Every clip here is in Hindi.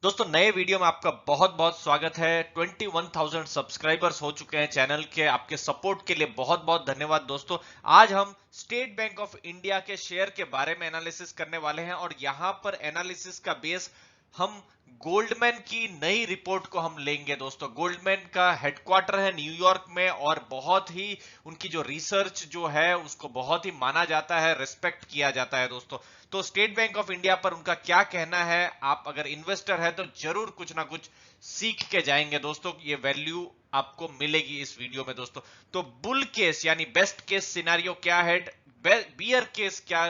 दोस्तों नए वीडियो में आपका बहुत बहुत स्वागत है। 21,000 सब्सक्राइबर्स हो चुके हैं चैनल के। आपके सपोर्ट के लिए बहुत बहुत धन्यवाद दोस्तों। आज हम स्टेट बैंक ऑफ इंडिया के शेयर के बारे में एनालिसिस करने वाले हैं और यहां पर एनालिसिस का बेस हम गोल्डमैन की नई रिपोर्ट को हम लेंगे दोस्तों। गोल्डमैन का हेडक्वार्टर है न्यूयॉर्क में और बहुत ही उनकी जो रिसर्च जो है उसको बहुत ही माना जाता है, रिस्पेक्ट किया जाता है दोस्तों। तो स्टेट बैंक ऑफ इंडिया पर उनका क्या कहना है, आप अगर इन्वेस्टर है तो जरूर कुछ ना कुछ सीख के जाएंगे दोस्तों। ये वैल्यू आपको मिलेगी इस वीडियो में दोस्तों। तो बुल केस यानी बेस्ट केस सिनेरियो क्या है, बियर केस क्या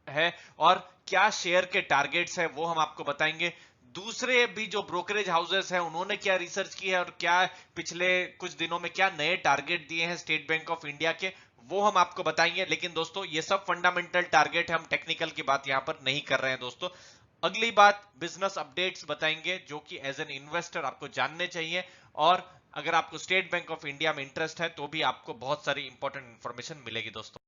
है और क्या शेयर के टारगेट्स है वो हम आपको बताएंगे। दूसरे भी जो ब्रोकरेज हाउसेस हैं उन्होंने क्या रिसर्च की है और क्या पिछले कुछ दिनों में क्या नए टारगेट दिए हैं स्टेट बैंक ऑफ इंडिया के, वो हम आपको बताएंगे। लेकिन दोस्तों ये सब फंडामेंटल टारगेट है, हम टेक्निकल की बात यहां पर नहीं कर रहे हैं दोस्तों। अगली बात बिजनेस अपडेट्स बताएंगे जो कि एज एन इन्वेस्टर आपको जानने चाहिए। और अगर आपको स्टेट बैंक ऑफ इंडिया में इंटरेस्ट है तो भी आपको बहुत सारी इंपॉर्टेंट इंफॉर्मेशन मिलेगी दोस्तों।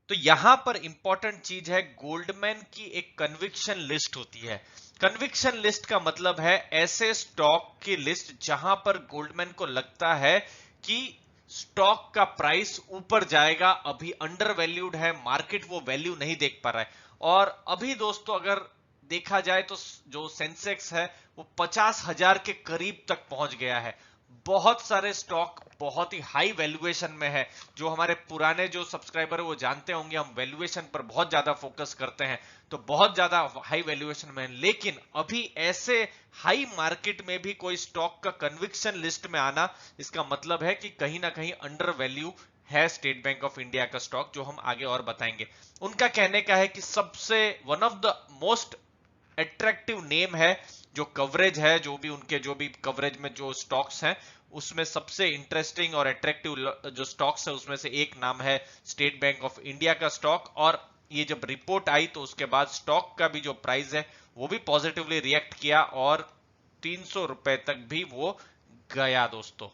तो यहां पर इंपॉर्टेंट चीज है, गोल्डमैन की एक कन्विक्शन लिस्ट होती है। कन्विक्शन लिस्ट का मतलब है ऐसे स्टॉक की लिस्ट जहां पर गोल्डमैन को लगता है कि स्टॉक का प्राइस ऊपर जाएगा, अभी अंडर वैल्यूड है, मार्केट वो वैल्यू नहीं देख पा रहा है। और अभी दोस्तों अगर देखा जाए तो जो सेंसेक्स है वो 50,000 के करीब तक पहुंच गया है। बहुत सारे स्टॉक बहुत ही हाई वैल्यूएशन में है। जो हमारे पुराने जो सब्सक्राइबर है वो जानते होंगे, हम वैल्यूएशन पर बहुत ज्यादा फोकस करते हैं, तो बहुत ज्यादा हाई वैल्यूएशन में है। लेकिन अभी ऐसे हाई मार्केट में भी कोई स्टॉक का कन्विक्शन लिस्ट में आना, इसका मतलब है कि कहीं ना कहीं अंडर वैल्यू है स्टेट बैंक ऑफ इंडिया का स्टॉक, जो हम आगे और बताएंगे। उनका कहने का है कि सबसे one of the most attractive name है, जो कवरेज है, जो भी कवरेज में जो स्टॉक्स हैं उसमें सबसे इंटरेस्टिंग और अट्रैक्टिव जो स्टॉक्स है उसमें से एक नाम है स्टेट बैंक ऑफ इंडिया का स्टॉक। और ये जब रिपोर्ट आई तो उसके बाद स्टॉक का भी जो प्राइस है वो भी पॉजिटिवली रिएक्ट किया और 300 रुपए तक भी वो गया दोस्तों।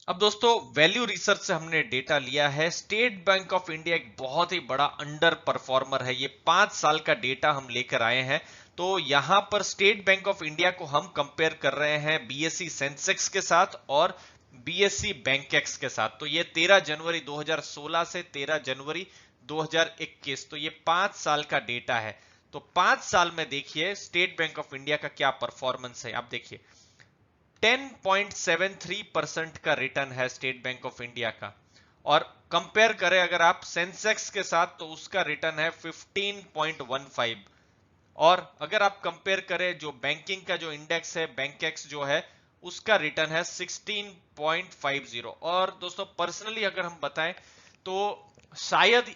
अब दोस्तों वैल्यू रिसर्च से हमने डेटा लिया है, स्टेट बैंक ऑफ इंडिया एक बहुत ही बड़ा अंडर परफॉर्मर है। ये 5 साल का डेटा हम लेकर आए हैं। तो यहां पर स्टेट बैंक ऑफ इंडिया को हम कंपेयर कर रहे हैं बीएसई सेंसेक्स के साथ और बीएसई बैंकेक्स के साथ। तो ये 13 जनवरी 2016 से 13 जनवरी 2021, तो ये 5 साल का डेटा है। तो 5 साल में देखिए स्टेट बैंक ऑफ इंडिया का क्या परफॉर्मेंस है। आप देखिए 10.73% का रिटर्न है स्टेट बैंक ऑफ इंडिया का। और कंपेयर करें अगर आप सेंसेक्स के साथ तो उसका रिटर्न है 15.15। और अगर आप कंपेयर करें जो बैंकिंग का जो इंडेक्स है बैंकेक्स जो है, उसका रिटर्न है 16.50। और दोस्तों पर्सनली अगर हम बताएं तो शायद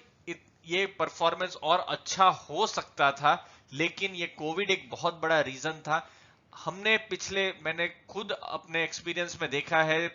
ये परफॉर्मेंस और अच्छा हो सकता था, लेकिन ये कोविड एक बहुत बड़ा रीजन था। मैंने खुद अपने एक्सपीरियंस में देखा है,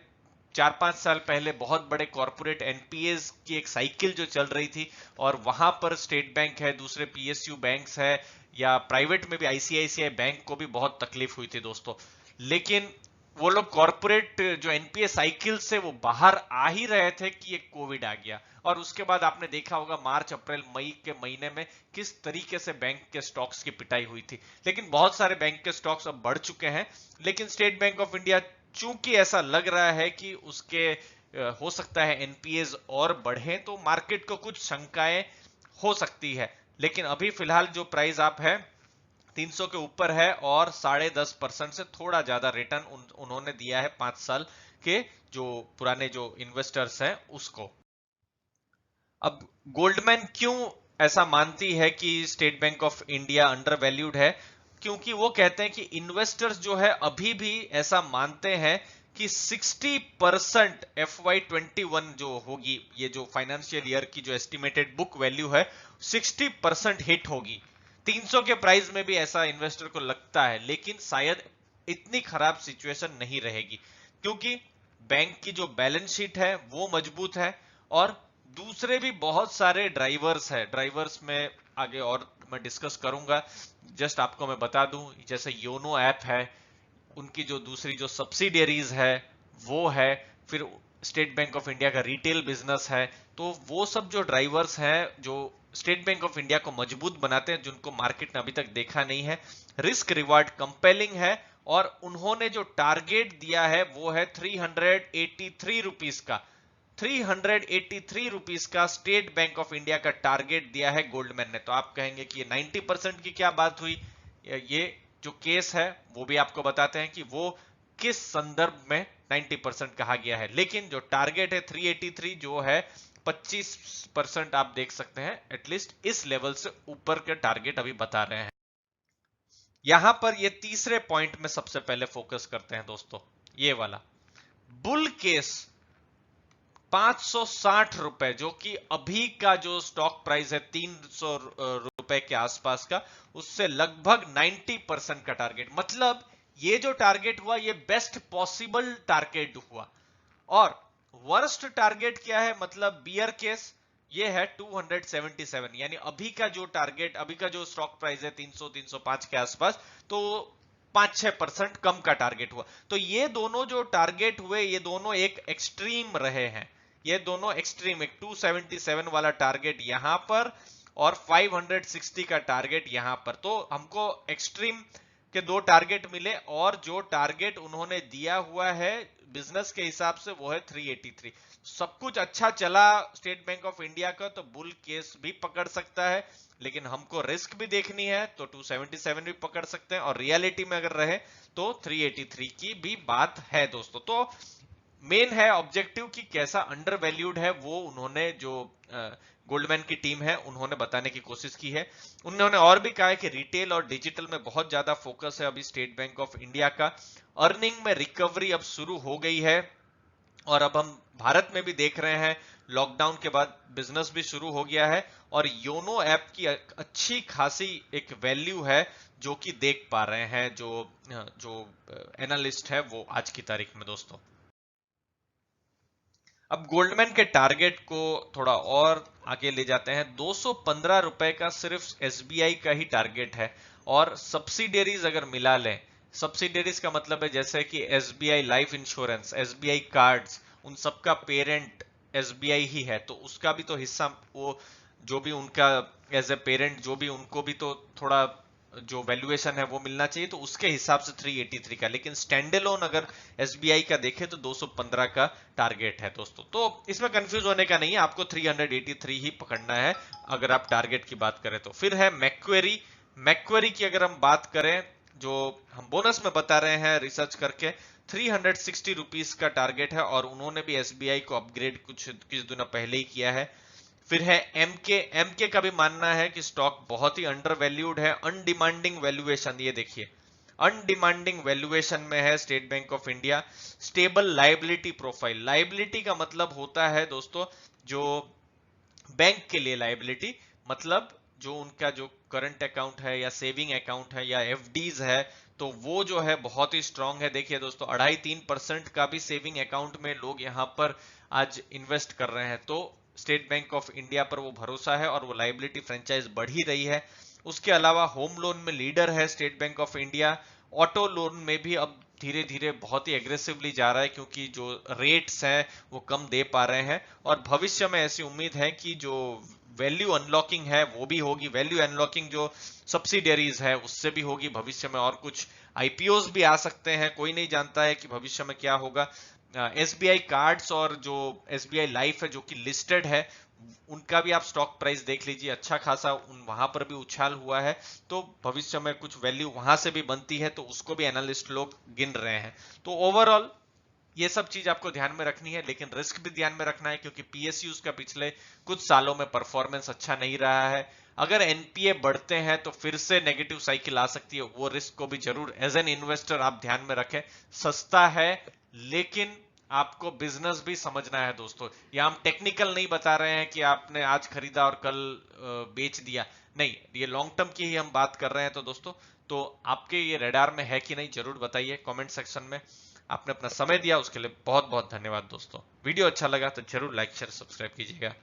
4-5 साल पहले बहुत बड़े कॉरपोरेट एनपीएस की एक साइकिल जो चल रही थी और वहां पर स्टेट बैंक है, दूसरे पीएसयू बैंक्स है या प्राइवेट में भी आईसीआईसीआई बैंक को भी बहुत तकलीफ हुई थी दोस्तों। लेकिन वो लोग कॉरपोरेट जो एनपीएस साइकिल से वो बाहर आ ही रहे थे कि ये कोविड आ गया। और उसके बाद आपने देखा होगा मार्च अप्रैल मई के महीने में किस तरीके से बैंक के स्टॉक्स की पिटाई हुई थी। लेकिन बहुत सारे बैंक के स्टॉक्स अब बढ़ चुके हैं। लेकिन स्टेट बैंक ऑफ इंडिया चूंकि ऐसा लग रहा है कि उसके हो सकता है एनपीएस और बढ़े, तो मार्केट को कुछ शंकाएं हो सकती है। लेकिन अभी फिलहाल जो प्राइस आप है 300 के ऊपर है और 10.5% से थोड़ा ज्यादा रिटर्न उन्होंने दिया है 5 साल के जो पुराने जो इन्वेस्टर्स हैं उसको। अब गोल्डमैन क्यों ऐसा मानती है कि state bank of India under valued है, क्योंकि वो कहते हैं कि इन्वेस्टर्स जो है अभी भी ऐसा मानते हैं कि 60% FY21 जो होगी, ये जो फाइनेंशियल ईयर की जो एस्टिमेटेड बुक वैल्यू है 60% हिट होगी। 300 के प्राइस में भी ऐसा इन्वेस्टर को लगता है, लेकिन शायद इतनी खराब सिचुएशन नहीं रहेगी क्योंकि बैंक की जो बैलेंस शीट है वो मजबूत है और दूसरे भी बहुत सारे ड्राइवर्स है। ड्राइवर्स में आगे और मैं डिस्कस करूंगा। जस्ट आपको मैं बता दूं, जैसे योनो ऐप है, उनकी जो दूसरी जो सब्सिडियरीज है वो है, फिर स्टेट बैंक ऑफ इंडिया का रिटेल बिजनेस है। तो वो सब जो ड्राइवर्स हैं जो स्टेट बैंक ऑफ इंडिया को मजबूत बनाते हैं, जिनको मार्केट ने अभी तक देखा नहीं है। रिस्क रिवार्ड कंपेलिंग है और उन्होंने जो टारगेट दिया है वो है 383 रुपीस का। 383 रुपीस का स्टेट बैंक ऑफ इंडिया का टारगेट दिया है गोल्डमैन ने। तो आप कहेंगे कि ये 90% की क्या बात हुई? ये जो केस है वो भी आपको बताते हैं कि वो किस संदर्भ में 90% कहा गया है। लेकिन जो टारगेट है 383 जो है 25% आप देख सकते हैं, एटलीस्ट इस लेवल से ऊपर के टारगेट अभी बता रहे हैं। यहां पर ये तीसरे पॉइंट में सबसे पहले फोकस करते हैं दोस्तों, ये वाला बुल केस 560 रुपए, जो कि अभी का जो स्टॉक प्राइस है 300 रुपए के आसपास का, उससे लगभग 90% का टारगेट। मतलब ये जो टारगेट हुआ ये बेस्ट पॉसिबल टारगेट हुआ। और वर्स्ट टारगेट क्या है? मतलब बियर केस ये है 277, यानी अभी का जो टारगेट, अभी का जो स्टॉक प्राइस है 300-305 के आसपास, तो 5-6% कम का टारगेट हुआ। तो ये दोनों जो टारगेट हुए ये दोनों एक एक्सट्रीम रहे हैं। ये दोनों एक्सट्रीम, एक 277 वाला टारगेट यहां पर और 560 का टारगेट यहां पर। तो हमको एक्सट्रीम के दो टारगेट मिले और जो टारगेट उन्होंने दिया हुआ है बिजनेस के हिसाब से वो है 383। सब कुछ अच्छा चला स्टेट बैंक ऑफ इंडिया का तो बुल केस भी पकड़ सकता है, लेकिन हमको रिस्क भी देखनी है तो 277 भी पकड़ सकते हैं, और रियलिटी में अगर रहे तो 383 की भी बात है दोस्तों। तो मेन है ऑब्जेक्टिव कि कैसा अंडर वैल्यूड है वो उन्होंने, जो गोल्डमैन की टीम है उन्होंने बताने की कोशिश की है। उन्होंने और भी कहा है कि रिटेल और डिजिटल में बहुत ज्यादा फोकस है अभी स्टेट बैंक ऑफ इंडिया का। अर्निंग में रिकवरी अब शुरू हो गई है और अब हम भारत में भी देख रहे हैं लॉकडाउन के बाद बिजनेस भी शुरू हो गया है और योनो ऐप की अच्छी खासी एक वैल्यू है जो कि देख पा रहे हैं जो जो एनालिस्ट है वो आज की तारीख में दोस्तों। अब गोल्डमैन के टारगेट को थोड़ा और आगे ले जाते हैं। 215 रुपए का सिर्फ एसबीआई का ही टारगेट है और सब्सिडियरीज अगर मिला लें, सब्सिडियरीज का मतलब है जैसे कि SBI life insurance, SBI cards, उन सबका पेरेंट एसबीआई ही है, तो उसका भी तो हिस्सा वो, जो भी उनका एज ए पेरेंट जो भी उनको भी तो थोड़ा जो वैल्यूएशन है वो मिलना चाहिए, तो उसके हिसाब से 383 का। लेकिन स्टैंडअलोन अगर एसबीआई का देखें तो 215 का टारगेट है दोस्तों। तो इसमें कंफ्यूज होने का नहीं है, आपको 383 ही पकड़ना है अगर आप टारगेट की बात करें तो। फिर है मैक्वेरी। मैक्वेरी की अगर हम बात करें, जो हम बोनस में बता रहे हैं रिसर्च करके, 360 रुपीस का टारगेट है और उन्होंने भी एसबीआई को अपग्रेड कुछ दिनों पहले ही किया है। फिर है एमके। एमके का भी मानना है कि स्टॉक बहुत ही अंडर वैल्यूड है। अनडिमांडिंग वैल्यूएशन, ये देखिए अनडिमांडिंग वैल्यूएशन में है state bank of India. Stable liability profile. Liability का मतलब होता है दोस्तों जो बैंक के लिए लाइबिलिटी, मतलब जो उनका जो करंट अकाउंट है या सेविंग अकाउंट है या एफडीज है, तो वो जो है बहुत ही स्ट्रांग है। देखिए दोस्तों 2.5-3% का भी सेविंग अकाउंट में लोग यहाँ पर आज इन्वेस्ट कर रहे हैं। तो स्टेट बैंक ऑफ इंडिया पर वो भरोसा है और वो लाइबिलिटी फ्रेंचाइज बढ़ ही रही है। उसके अलावा होम लोन में लीडर है state bank of India. Auto loan में भी अब धीरे धीरे बहुत ही एग्रेसिवली जा रहा है क्योंकि जो रेट्स हैं वो कम दे पा रहे हैं और भविष्य में ऐसी उम्मीद है कि जो वैल्यू अनलॉकिंग है वो भी होगी। वैल्यू अनलॉकिंग जो सब्सिडरीज है उससे भी होगी भविष्य में, और कुछ आईपीओस भी आ सकते हैं, कोई नहीं जानता है कि भविष्य में क्या होगा। एसबीआई कार्ड्स और जो एसबीआई लाइफ है जो कि लिस्टेड है, उनका भी आप स्टॉक प्राइस देख लीजिए, अच्छा खासा वहां पर भी उछाल हुआ है, तो भविष्य में कुछ वैल्यू वहां से भी बनती है, तो उसको भी एनालिस्ट लोग गिन रहे हैं। तो ओवरऑल ये सब चीज आपको ध्यान में रखनी है, लेकिन रिस्क भी ध्यान में रखना है क्योंकि पीएसयूज का पिछले कुछ सालों में परफॉर्मेंस अच्छा नहीं रहा है। अगर एनपीए बढ़ते हैं तो फिर से नेगेटिव साइकिल आ सकती है, वो रिस्क को भी जरूर एज एन इन्वेस्टर आप ध्यान में रखें। सस्ता है लेकिन आपको बिजनेस भी समझना है दोस्तों। ये हम टेक्निकल नहीं बता रहे हैं कि आपने आज खरीदा और कल बेच दिया, नहीं, ये लॉन्ग टर्म की ही हम बात कर रहे हैं। तो दोस्तों, तो आपके ये रडार में है कि नहीं जरूर बताइए कमेंट सेक्शन में। आपने अपना समय दिया उसके लिए बहुत बहुत धन्यवाद दोस्तों। वीडियो अच्छा लगा तो जरूर लाइक शेयर सब्सक्राइब कीजिएगा।